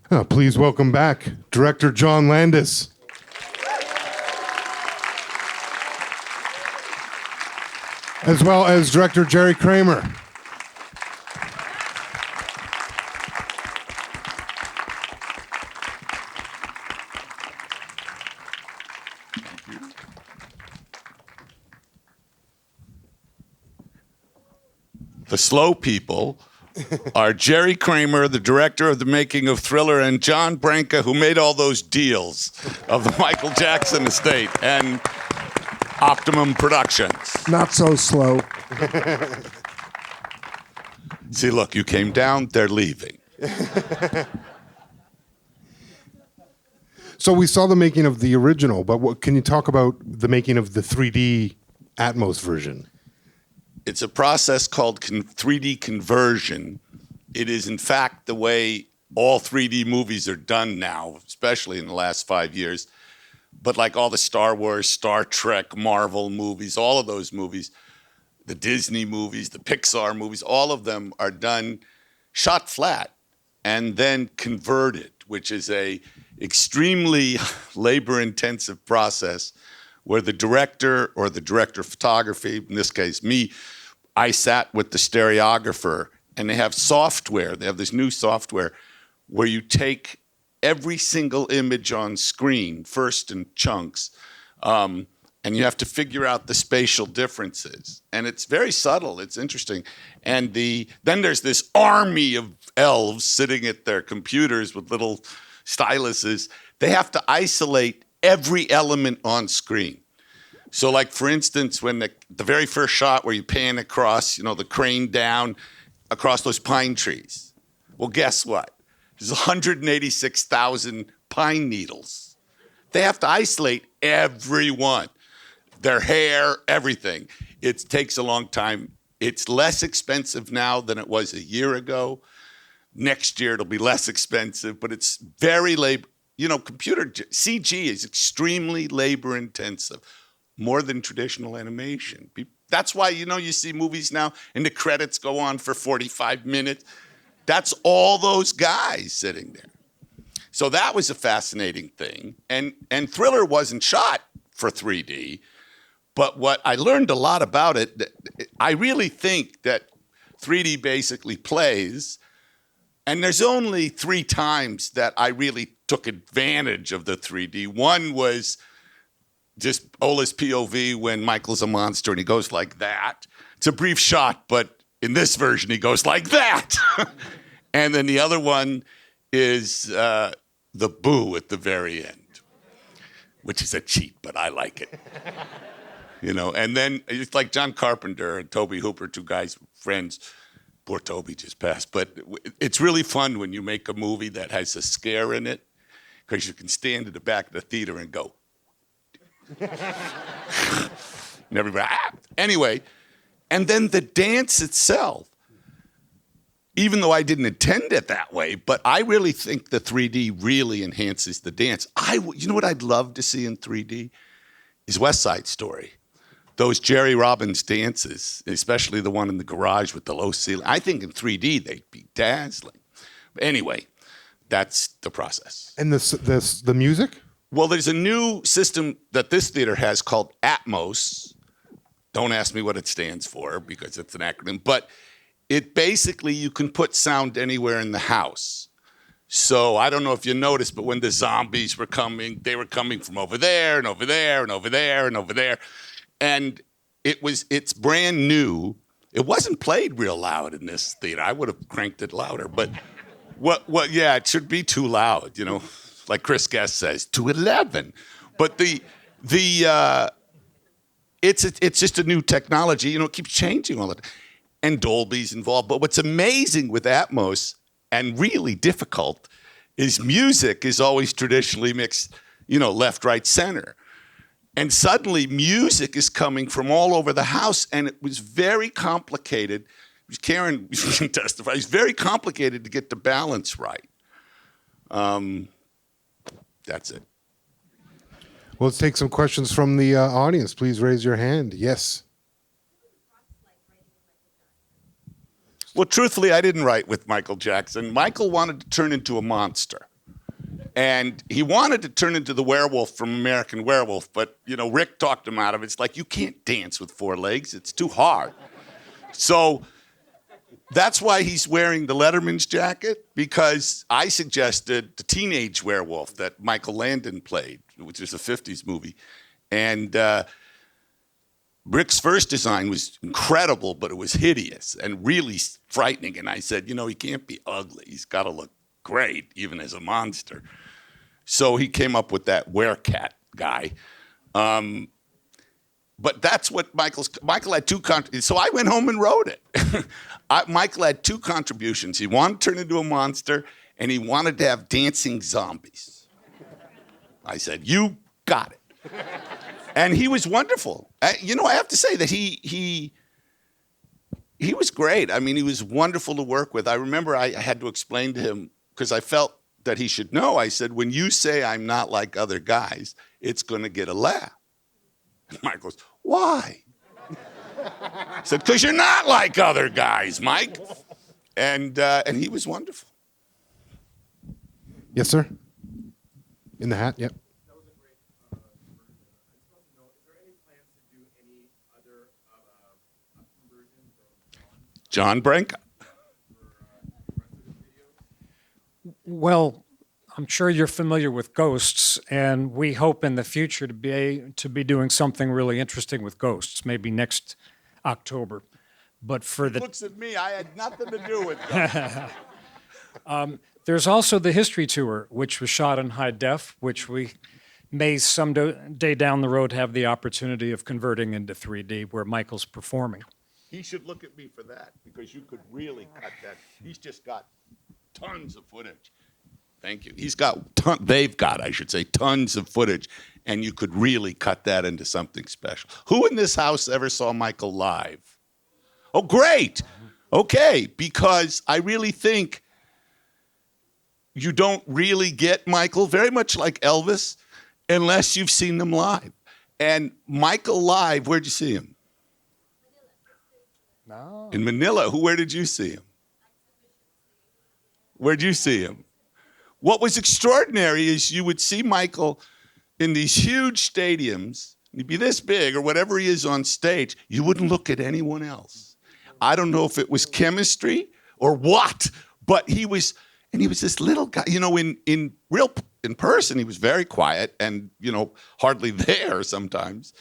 Please welcome back Director John Landis. As well as Director Jerry Kramer. The slow people are Jerry Kramer, the director of the making of Thriller, and John Branca, who made all those deals of the Michael Jackson estate and Optimum Productions. Not so slow. See, look, you came down, they're leaving. So we saw the making of the original, but what can you talk about the making of the 3D Atmos version? It's a process called 3D conversion. It is, in fact, the way all 3D movies are done now, especially in the last 5 years. But like all the Star Wars, Star Trek, Marvel movies, all of those movies, the Disney movies, the Pixar movies, all of them are done, shot flat, and then converted, which is a extremely labor-intensive process where the director or the director of photography, in this case me, I sat with the stereographer, and they have software. They have this new software where you take every single image on screen, first in chunks, and you have to figure out the spatial differences. And it's very subtle. It's interesting. And then there's this army of elves sitting at their computers with little styluses. They have to isolate every element on screen. So like, for instance, when the very first shot where you pan across, the crane down across those pine trees. Well, guess what? There's 186,000 pine needles. They have to isolate every one. Their hair, everything. It takes a long time. It's less expensive now than it was a year ago. Next year, it'll be less expensive, but it's very labor. Computer CG is extremely labor intensive. More than traditional animation. That's why, you see movies now and the credits go on for 45 minutes. That's all those guys sitting there. So that was a fascinating thing. And Thriller wasn't shot for 3D, but what I learned a lot about it, I really think that 3D basically plays, and there's only 3 times that I really took advantage of the 3D. One was just Ola's POV when Michael's a monster and he goes like that. It's a brief shot, but in this version, he goes like that. And then the other one is the boo at the very end, which is a cheat, but I like it. And then it's like John Carpenter and Tobe Hooper, 2 guys, friends. Poor Toby just passed. But it's really fun when you make a movie that has a scare in it, because you can stand at the back of the theater and go, and everybody, Anyway, and then the dance itself, even though I didn't intend it that way, but I really think the 3D really enhances the dance. You know what I'd love to see in 3D is West Side Story. Those Jerry Robbins dances, especially the one in the garage with the low ceiling. I think in 3D they'd be dazzling. But anyway, that's the process. And the music? Well, there's a new system that this theater has called Atmos. Don't ask me what it stands for because it's an acronym, but it basically, you can put sound anywhere in the house. So I don't know if you noticed, but when the zombies were coming, they were coming from over there and over there and over there and over there. And it's brand new. It wasn't played real loud in this theater. I would have cranked it louder, but yeah, it should be too loud, like Chris Guest says, to 11. But it's just a new technology. It keeps changing all the time. And Dolby's involved. But what's amazing with Atmos and really difficult is music is always traditionally mixed, left, right, center. And suddenly music is coming from all over the house, and it was very complicated. Karen can testify. It's very complicated to get the balance right. That's it. Well, let's take some questions from the audience. Please raise your hand. Yes. Well, truthfully, I didn't write with Michael Jackson. Michael wanted to turn into a monster. And he wanted to turn into the werewolf from American Werewolf, but Rick talked him out of it. It's like, you can't dance with 4 legs. It's too hard. So that's why he's wearing the Letterman's jacket, because I suggested the teenage werewolf that Michael Landon played, which is a 50s movie. And Rick's first design was incredible, but it was hideous and really frightening. And I said, he can't be ugly. He's got to look great, even as a monster. So he came up with that werecat guy. But that's what Michael had 2 contributions. So I went home and wrote it. Michael had 2 contributions. He wanted to turn into a monster, and he wanted to have dancing zombies. I said, you got it. And he was wonderful. I have to say that he was great. I mean, he was wonderful to work with. I remember I had to explain to him, because I felt that he should know. I said, when you say I'm not like other guys, it's going to get a laugh. And Mike goes, why? I said, because you're not like other guys, Mike. And he was wonderful. Yes, sir. In the hat. Yep. That was a great conversion. I just want to know, is there any plans to do any other conversions of John Branca. Well, I'm sure you're familiar with ghosts, and we hope in the future to be doing something really interesting with ghosts, maybe next October. But for He looks at me. I had nothing to do with that. there's also the history tour, which was shot in high def, which we may someday down the road have the opportunity of converting into 3D, where Michael's performing. He should look at me for that, because you could really cut that. He's just got tons of footage. Thank you. They've got, I should say, tons of footage, and you could really cut that into something special. Who in this house ever saw Michael live? Oh, great. Okay, because I really think you don't really get Michael, very much like Elvis, unless you've seen them live. And Michael live, where'd you see him? No. In Manila. Where did you see him? Where'd you see him? What was extraordinary is you would see Michael in these huge stadiums. He'd be this big or whatever he is on stage. You wouldn't look at anyone else. I don't know if it was chemistry or what, but he was this little guy. In person, he was very quiet and, hardly there sometimes.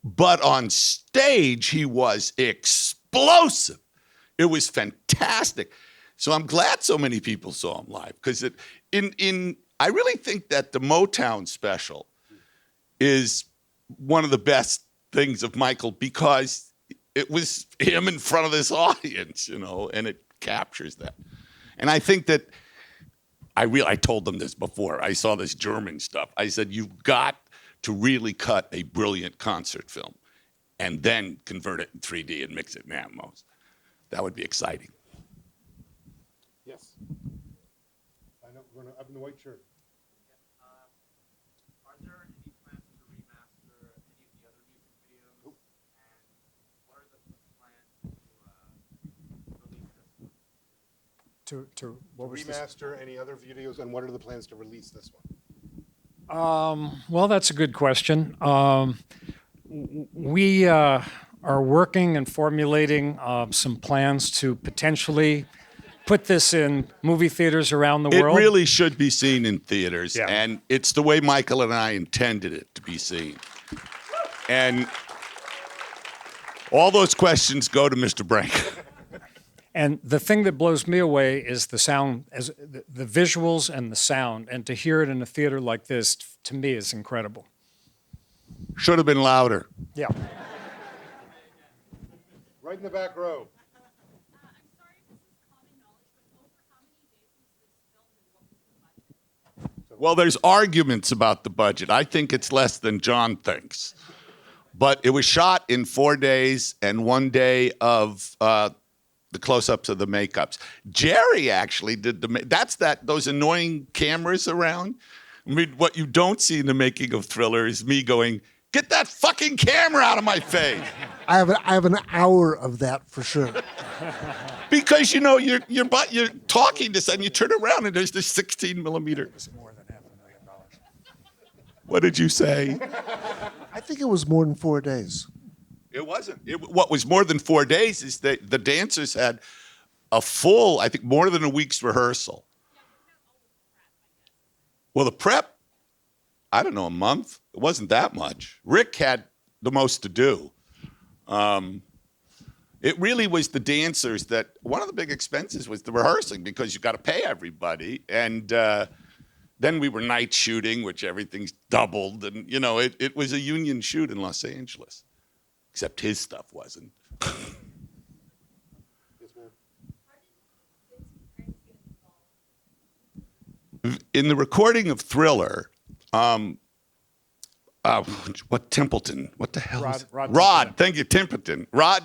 But on stage, he was explosive. It was fantastic. So I'm glad so many people saw him live, because I really think that the Motown special is one of the best things of Michael, because it was him in front of this audience, and it captures that. And I think that I told them this before. I saw this German stuff. I said, you've got to really cut a brilliant concert film and then convert it in 3D and mix it in Atmos. That would be exciting. Yes. I know. Up in the white shirt. Are there any plans to remaster any of the other music videos? And what are the plans to release this one? What was this? Remaster any other videos, and what are the plans to release this one? Well, that's a good question. We are working and formulating some plans to potentially put this in movie theaters around the world. It really should be seen in theaters, Yeah. and it's the way Michael and I intended it to be seen. And all those questions go to Mr. Branca. And the thing that blows me away is the sound, as the visuals and the sound, and to hear it in a theater like this, to me, is incredible. Should have been louder. Yeah. Right in the back row. I'm sorry if this is common knowledge, but over how many days was this filmed and what was the budget? Well, there's arguments about the budget. I think it's less than John thinks. But it was shot in 4 days and 1 day of the close-ups of the makeups. Jerry actually did those annoying cameras around. I mean, what you don't see in the making of Thriller is me going, get that fucking camera out of my face. I have an hour of that for sure. Because you're talking to someone, you turn around and there's this 16 millimeter. More than half an What did you say? I think it was more than 4 days. It wasn't. What was more than 4 days is that the dancers had a full, I think, more than a week's rehearsal. Well, the prep, I don't know, a month. It wasn't that much. Rick had the most to do. It really was the dancers that one of the big expenses was the rehearsing because you got to pay everybody. And then we were night shooting, which everything's doubled. And, you know, it was a union shoot in Los Angeles, except his stuff wasn't. In the recording of Thriller, what Templeton? What the hell? Rod- is it? Rod Rod. Temperton. Thank you, Templeton. Rod.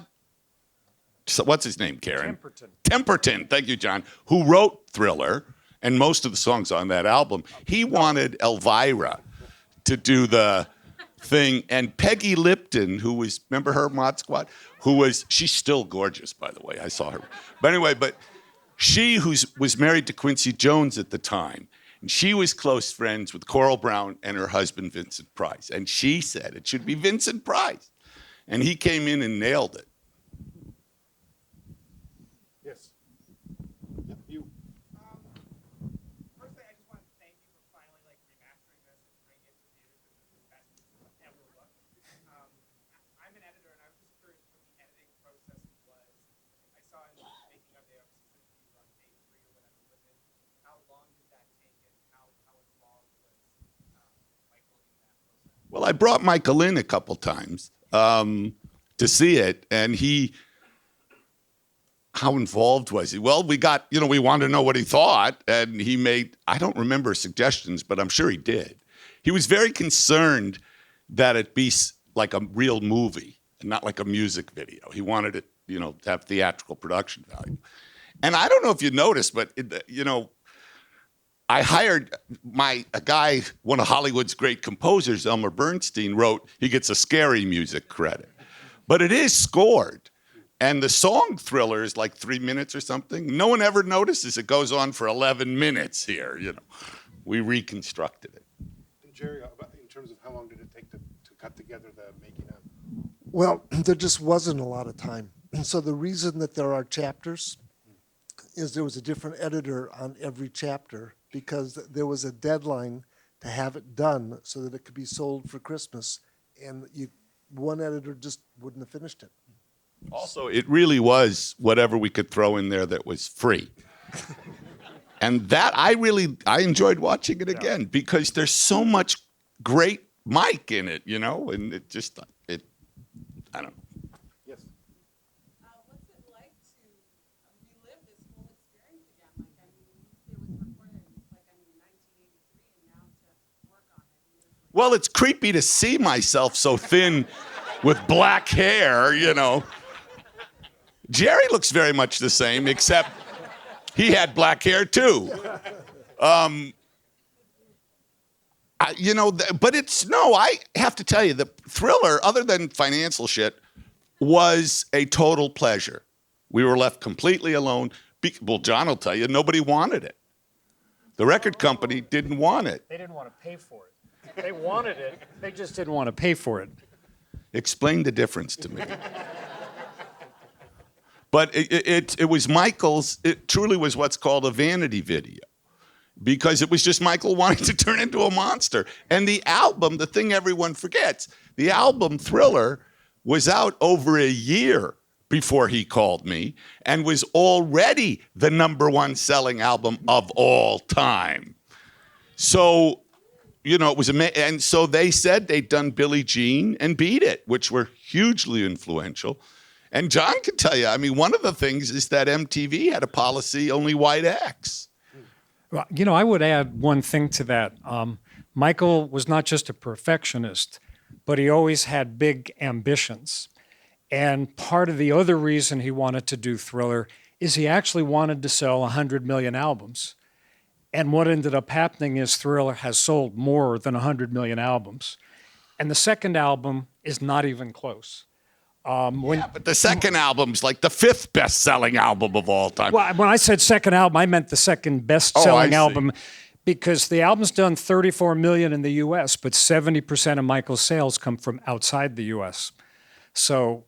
So what's his name, Karen? Temperton. Thank you, John. Who wrote Thriller and most of the songs on that album? He wanted Elvira to do the thing, and Peggy Lipton, who was, remember her, Mod Squad, she's still gorgeous, by the way. I saw her. But anyway, she was married to Quincy Jones at the time, and she was close friends with Coral Brown and her husband, Vincent Price. And she said it should be Vincent Price. And he came in and nailed it. Yes. Yep, you. Firstly, I just want to thank you for finally like remastering this and bringing it to theaters. This is the best it's ever looked. I'm an editor, and I was just curious what the editing process was. I saw in the making of the episode that you were on day 3 or whatever. Was it? How long did that take, and how involved was Michael in that process? Well, I brought Michael in a couple times to see it, and how involved was he? Well, we wanted to know what he thought, and he made, I don't remember suggestions, but I'm sure he did. He was very concerned that it be like a real movie and not like a music video. He wanted it, to have theatrical production value. And I don't know if you noticed, but, I hired a guy, one of Hollywood's great composers, Elmer Bernstein, wrote, he gets a scary music credit. But it is scored. And the song Thriller is like 3 minutes or something. No one ever notices it goes on for 11 minutes here, We reconstructed it. And Jerry, in terms of how long did it take to cut together the making of? Well, there just wasn't a lot of time. And so the reason that there are chapters is there was a different editor on every chapter because there was a deadline to have it done so that it could be sold for Christmas. And one editor just wouldn't have finished it. Also, it really was whatever we could throw in there that was free. And that I enjoyed watching it again because there's so much great Mike in it, and it just, I don't know. Yes. What's it like to relive this whole experience again? Like, it was recorded, 1983, and now to work on it. Well, it's creepy to see myself so thin with black hair, Jerry looks very much the same, except he had black hair too. But I have to tell you, the Thriller, other than financial shit, was a total pleasure. We were left completely alone. Well, John will tell you, nobody wanted it. The record company didn't want it. They didn't want to pay for it. They wanted it. They just didn't want to pay for it. Explain the difference to me. But it was Michael's, it truly was what's called a vanity video because it was just Michael wanting to turn into a monster. And the album, the thing everyone forgets, the album Thriller was out over a year before he called me and was already the #1 selling album of all time. So, it was amazing. And so they said they'd done Billie Jean and Beat It, which were hugely influential. And John can tell you, one of the things is that MTV had a policy, only white acts. Well, I would add one thing to that. Michael was not just a perfectionist, but he always had big ambitions. And part of the other reason he wanted to do Thriller is he actually wanted to sell 100 million albums. And what ended up happening is Thriller has sold more than 100 million albums. And the second album is not even close. But the second album's like the 5th best-selling album of all time. Well, when I said second album, I meant the second best-selling see. album Because the album's done 34 million in the U.S., but 70% of Michael's sales come from outside the U.S. So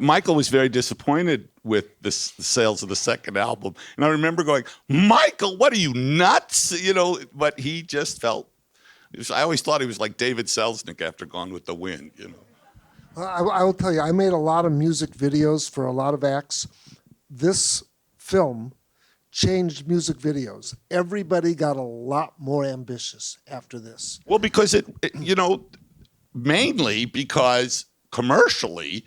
Michael was very disappointed with the sales of the second album, and I remember going, "Michael, what are you nuts?" You know, but he just felt. I always thought he was like David Selznick after Gone with the Wind. You know, I will tell you, I made a lot of music videos for a lot of acts. This film changed music videos. Everybody got a lot more ambitious after this. well, because you know, mainly because commercially.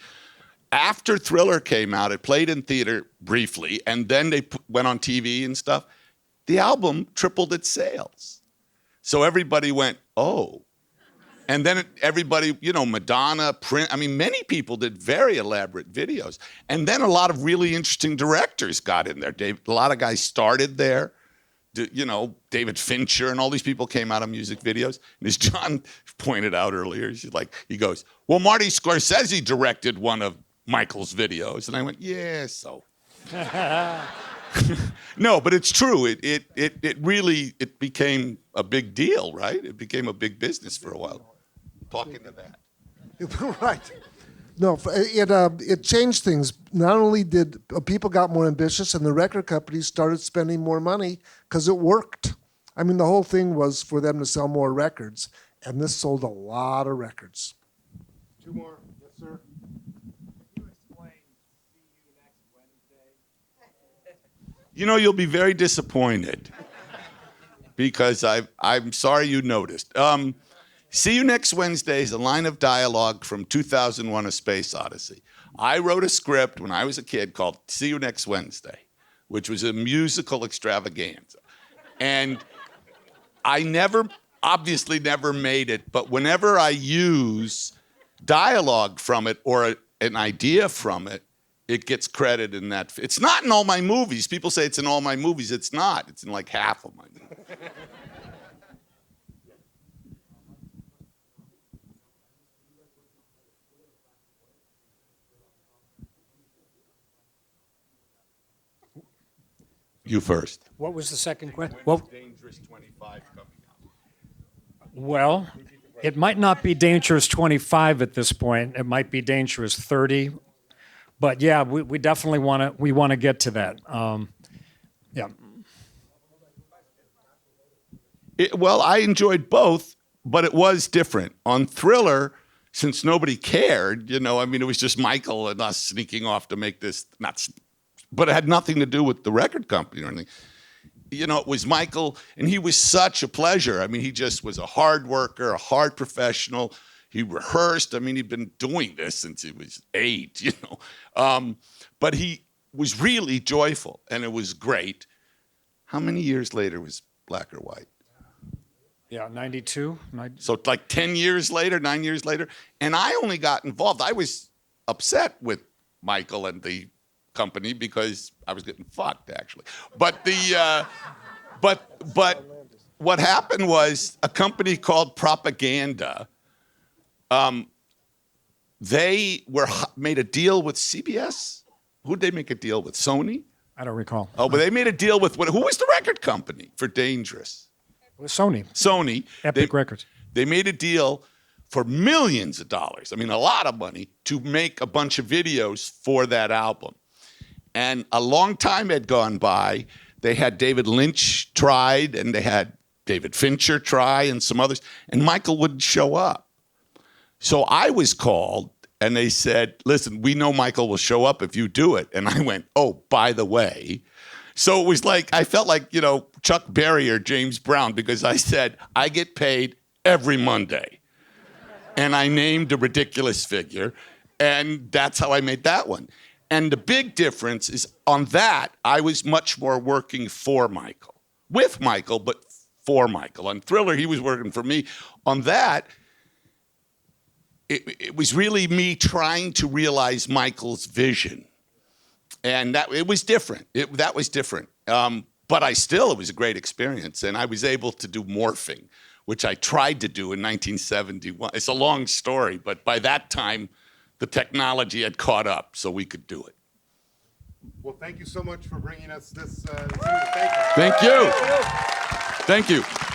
After Thriller came out, it played in theater briefly, and then they went on TV and stuff. The album tripled its sales. So everybody went, oh. And then everybody, you know, Madonna, Prince, I mean, many people did very elaborate videos. And then a lot of really interesting directors got in there. A lot of guys started there. You know, David Fincher and all these people came out of music videos. And as John pointed out earlier, he goes, well, Marty Scorsese directed one of Michael's videos. And I went, yeah, so. No, but it's true. It really became a big deal, right? It became a big business for a while. Talking to that. Right. No, it changed things. Not only did people got more ambitious, and the record companies started spending more money because it worked. I mean, the whole thing was for them to sell more records, and this sold a lot of records. 2 more. Yes, sir. Can you explain See You Next Wednesday? You know, you'll be very disappointed because I'm sorry you noticed. See You Next Wednesday is a line of dialogue from 2001: A Space Odyssey. I wrote a script when I was a kid called See You Next Wednesday, which was a musical extravaganza. And I obviously never made it, but whenever I use dialogue from it or an idea from it, it gets credit in that. It's not in all my movies. People say it's in all my movies. It's not. It's in like half of my movies. You first. what was the second question? Well, Dangerous 25 coming out. well, it might not be Dangerous 25 at this point. It might be Dangerous 30. But yeah, we definitely want to get to that. Yeah. Well, I enjoyed both, but it was different. On Thriller, since nobody cared, you know, I mean, it was just Michael and us sneaking off to make this, but it had nothing to do with the record company or anything. You know, it was Michael, and he was such a pleasure. I mean, he just was a hard worker, a hard professional. He rehearsed. I mean, he'd been doing this since he was 8, you know. But he was really joyful, and it was great. How many years later was Black or White? Yeah, 92. So like 10 years later, 9 years later. And I only got involved. I was upset with Michael and the company because I was getting fucked, actually. But but what happened was a company called Propaganda, they made a deal with CBS. Who'd they make a deal with? Sony? I don't recall. Oh, but they made a deal with who was the record company for Dangerous? It was Sony. Sony. Epic Records. They made a deal for millions of dollars, I mean, a lot of money, to make a bunch of videos for that album. And a long time had gone by. They had David Lynch tried, and they had David Fincher try, and some others, and Michael wouldn't show up. So I was called, and they said, listen, we know Michael will show up if you do it. And I went, oh, by the way. So it was like, I felt like, you know, Chuck Berry or James Brown, because I said, I get paid every Monday. And I named a ridiculous figure, and that's how I made that one. And the big difference is on that, I was much more working for Michael. With Michael, but for Michael. On Thriller, he was working for me. On that, it was really me trying to realize Michael's vision. And that it was different. That was different. But it was a great experience. And I was able to do morphing, which I tried to do in 1971. It's a long story, but by that time, the technology had caught up, so we could do it. Well, thank you so much for bringing us this. Thank you. Thank you.